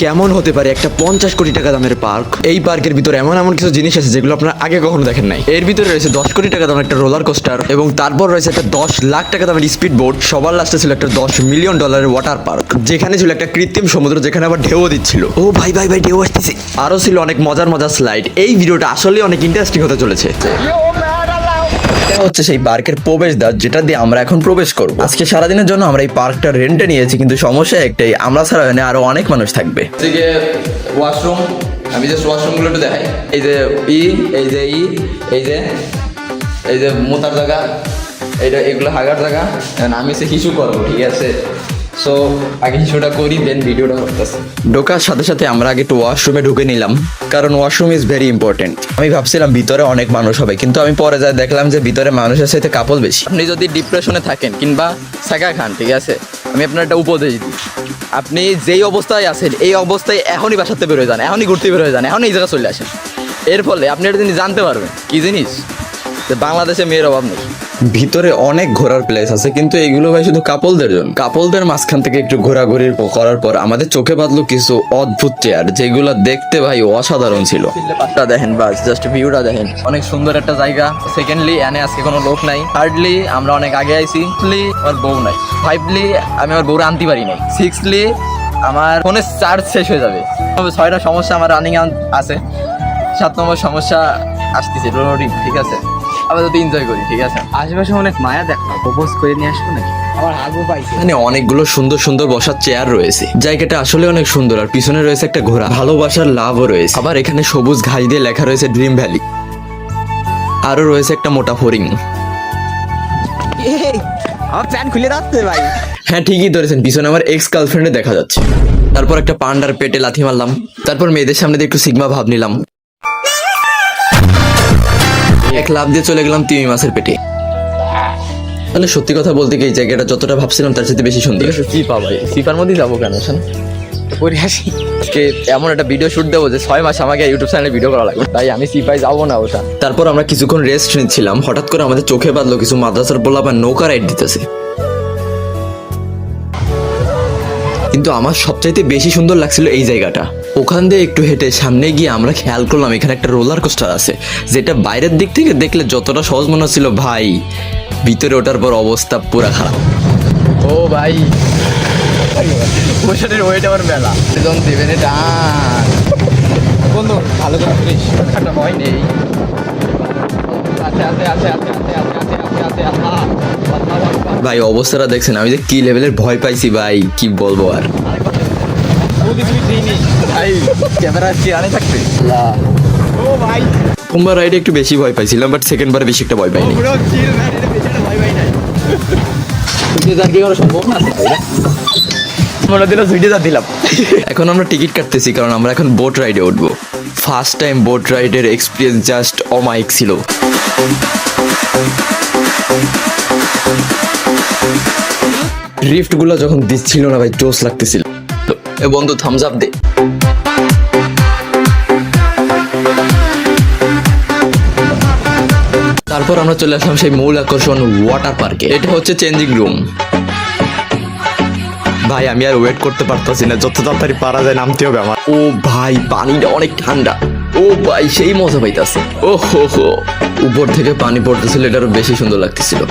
কেমন হতে পারে একটা 50 কোটি টাকা দামের পার্ক। এই পার্কের ভিতরে এমন এমন কিছু জিনিস আছে যেগুলো আপনারা আগে কখনো দেখেন নাই। এর ভিতরে রয়েছে 10 কোটি টাকা দামের একটা রোলার কোস্টার, এবং তারপর রয়েছে একটা 10 লাখ টাকা দামের স্পিড বোট। সবার লাস্টে ছিল একটা $10 মিলিয়ন ওয়াটার পার্ক, যেখানে ছিল একটা কৃত্রিম সমুদ্র, যেখানে আবার ঢেউ দিচ্ছিল। ও ভাই ভাই ভাই, ঢেউ আসতেছে। আরো ছিল অনেক মজার মজার স্লাইড। এই ভিডিওটা আসলে অনেক ইন্টারেস্টিং হতে চলেছে। এটা হচ্ছে সেই পার্কের প্রবেশদ্বার, যেটা দিয়ে আমরা এখন প্রবেশ করব। আজকে সারাদিনের জন্য আমরা এই পার্কটা রেন্টে নিয়েছি, কিন্তু সমস্যা একটাই, আমরা ছাড়া এখানে আরো অনেক মানুষ থাকবে। এদিকে ওয়াশরুম, আমি জাস্ট ওয়াশরুমগুলো একটু দেখাই। এই যে এই যে মোতার জায়গা, এগুলো হাগার জায়গা। আমি সে হিসু করবো, ঠিক আছে? সো আগে হিসুটা করি, দেন ভিডিওটা করতেছি। ঢোকার সাথে সাথে আমরা আগে একটু ওয়াশরুমে ঢুকে নিলাম, কারণ ওয়াশরুম ইজ ভেরি ইম্পর্টেন্ট। আমি ভাবছিলাম ভিতরে অনেক মানুষ হবে, কিন্তু আমি পরে যাই দেখলাম যে ভিতরে মানুষের সাথে কাপল বেশি। আপনি যদি ডিপ্রেশনে থাকেন কিংবা সাকা খান, ঠিক আছে, আমি আপনার একটা উপদেশ দিই। আপনি যেই অবস্থায় আছেন, এই অবস্থায় এখনই বাসাতে বেরোয় যান, এখনই ঘুরতে বেরোয় যান, এখনই এই জায়গায় চলে আসেন। এর ফলে আপনি একটা জিনিস জানতে পারবেন। কি জিনিস? যে বাংলাদেশে মেয়ের অভাব নেই। ভিতরে অনেক ঘোরার প্লেস আছে, কিন্তু এইগুলো ভাই শুধু কাপলদের জন্য। কাপলদের মাঝখান থেকে একটু ঘোরাঘুরি করার পর আমাদের চোখে বাঁধলো কিছু অদ্ভুত চেয়ার, যেগুলো দেখতে ভাই অসাধারণ ছিল। দেখেন, বাস জাস্ট ভিউটা দেখেন, অনেক সুন্দর একটা জায়গা। সেকেন্ডলি এনে আজকে কোনো লোক নাই। থার্ডলি আমরা অনেক আগে আইছি। আমার বউ নাই। ফাইভলি আমি আমার বউরা আনতে পারি নাই। সিক্সলি আমার ফোনের চার্জ শেষ হয়ে যাবে। তবে 6টা সমস্যা আমার রানিং আছে। 7 নম্বর সমস্যা আসতেছে, ঠিক আছে? আবার যদি এনজয় করি, ঠিক আছে? আশেপাশে অনেক মায়া দেখো, প্রপোজ করে নিয়ে আসবো নাকি? আমার আগু পাইছে। এখানে অনেকগুলো সুন্দর সুন্দর বসার চেয়ার রয়েছে। জায়গাটা আসলে অনেক সুন্দর, আর পিছনে রয়েছে একটা ঘোড়া। ভালোবাসার লাভও রয়েছে। আবার এখানে সবুজ ঘাস দিয়ে লেখা রয়েছে ড্রিম ভ্যালি। আরো রয়েছে একটা মোটা হরিণ। আমার প্যান্ট খুলে যাচ্ছে ভাই। হ্যাঁ, ঠিকই ধরেছেন, পিছনে আমার এক্স গার্লফ্রেন্ডে দেখা যাচ্ছে। তারপর একটা পান্ডার পেটে লাথি মারলাম। তারপর মেয়েদের সামনে দিয়ে একটু সিগমা ভাব নিলাম। এক লাফ দিয়ে চলে গেলাম তিমি মাছের পেটে। মানে সত্যি কথা বলতে কি, এই জায়গাটা যতটা ভাবছিলাম তার সাথে বেশি সুন্দর। সিপা ভাই, সিপার মধ্যেই যাবো কেন? করে আসি। আজকে এমন একটা ভিডিও শুট দেবো যে 6 মাস আমাকে ইউটিউব চ্যানেলে ভিডিও করা লাগবে, তাই আমি সিপাই যাবো না ওটা। তারপর আমরা কিছুক্ষণ রেস্ট নিচ্ছিলাম, হঠাৎ করে আমাদের চোখে বাঁধলো কিছু মাদ্রাসার পোলাপান নৌকা রাইড দিতেছে। কিন্তু আমার সবচাইতে বেশি সুন্দর লাগছিল এই জায়গাটা। ওখান দিয়ে একটু হেঁটে সামনে গিয়ে আমরা খেয়াল করলাম এখানে একটা রোলার কোস্টার আছে, যেটা বাইরের দিক থেকে দেখলে যতটা সহজ মনে হচ্ছিল, ভাই ভিতরে ওঠার পর অবস্থা পুরা খারাপ। ও ভাই, ওশানের ওয়েট আমার মেলা একদম দেবেন এটা। বন্ধু ভালো করে করিস, একটা ভয় নেই। ভাই অবস্থাটা দেখছেন, আমি যে কি লেভেলের ভয় পাইছি ভাই, কি বলবো আর। ভাই ক্যামেরা কি আনে থাকবে? ও ভাই, প্রথমবার রাইডে একটু বেশি ভয় পাইছিলাম, বাট সেকেন্ড বারে বেশি একটা ভয় পাইনি। এখন আমরা টিকিট কাটতেছি, কারণ আমরা এখন বোট রাইডে উঠবো। ফার্স্ট টাইম বোট রাইডের এক্সপিরিয়েন্স জাস্ট অমায়িক ছিল। ড্রিফট গুলো যখন দিচ্ছিল না ভাই, জোস লাগতেছিল। এ বন্ধু থামস আপ দে। তারপর আমরা চলে আসলাম সেই মূল আকর্ষণ ওয়াটার পার্কে। এটা হচ্ছে চেঞ্জিং রুম। ভাই আমি আর ওয়েট করতে পারতেছি না, যত তাড়াতাড়ি পারা যায় নামতে হবে আমার। ও ভাই পানিটা অনেক ঠান্ডা। ও ভাই সেই মজা পাইতাছে। ও হো হো, উপর থেকে পানি পড়তেছিল, এটা আরো বেশি সুন্দর লাগতেছিল।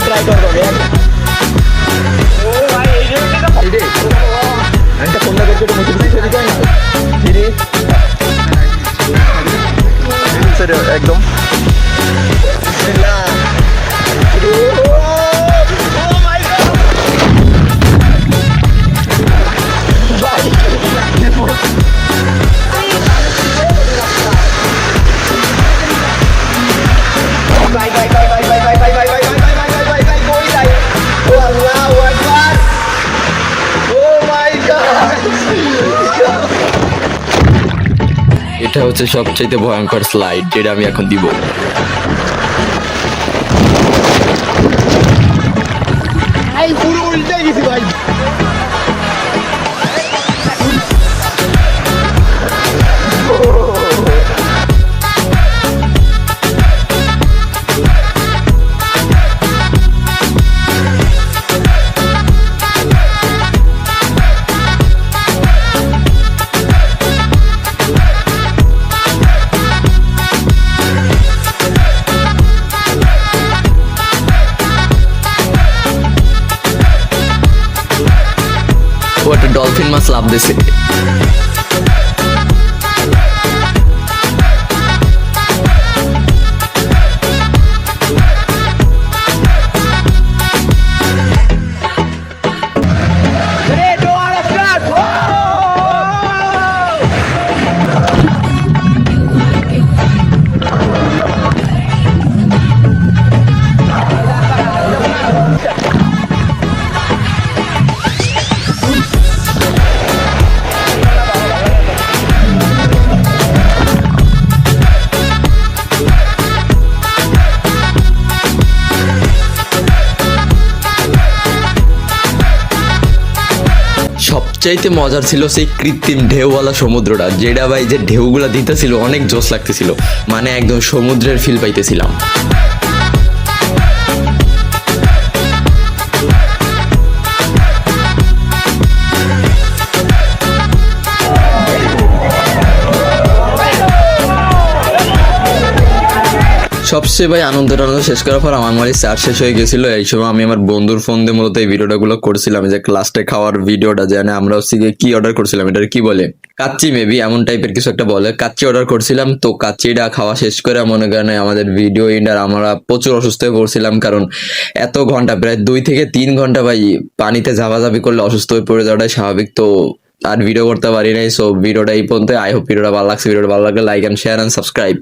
ট্রাই করবো একটা ফোনটা করতে একদম এটা হচ্ছে সবচাইতে ভয়ঙ্কর স্লাইড, যেটা আমি এখন দিব। ভাই পুরো উল্টে গেছি ভাই। ও একটা ডলফিন মাছ লাভ দিছে। সবচাইতে মজার ছিল সেই কৃত্রিম ঢেউওয়ালা সমুদ্রটা, যেটা ভাই যে ঢেউগুলা দিতেছিল অনেক জোশ লাগতেছিল, মানে একদম সমুদ্রের ফিল পাইতেছিলাম। সবচেয়ে ভাই আনন্দ শেষ করার পর আমার মানে চার্জ শেষ হয়ে গেছিল। এই সময় আমি আমার বন্ধুর ফোন দিয়ে মূলত এই ভিডিওটা গুলো করছিলাম, যে লাস্টে খাওয়ার ভিডিওটা, জানে আমরা হচ্ছে গিয়ে কি অর্ডার করছিলাম, এটা কি বলে কাচ্চি, মেবি এমন টাইপের কিছু একটা বলে, কাচ্চি অর্ডার করছিলাম। তো কাচ্চিটা খাওয়া শেষ করে মনে করেন আমাদের ভিডিও ইন্ডার আমরা প্রচুর অসুস্থ হয়ে পড়ছিলাম, কারণ এত ঘন্টা প্রায় 2 থেকে 3 ঘন্টা ভাই পানিতে ঝাপাঝাপি করলে অসুস্থ হয়ে পড়ে যাওয়াটাই স্বাভাবিক। তো আর ভিডিও করতে পারি নাই। সো ভিডিওটা এই পর্যন্ত। আই হোপ ভিডিওটা ভালো লাগছে। ভিডিওটা ভালো লাগলে like and share and subscribe.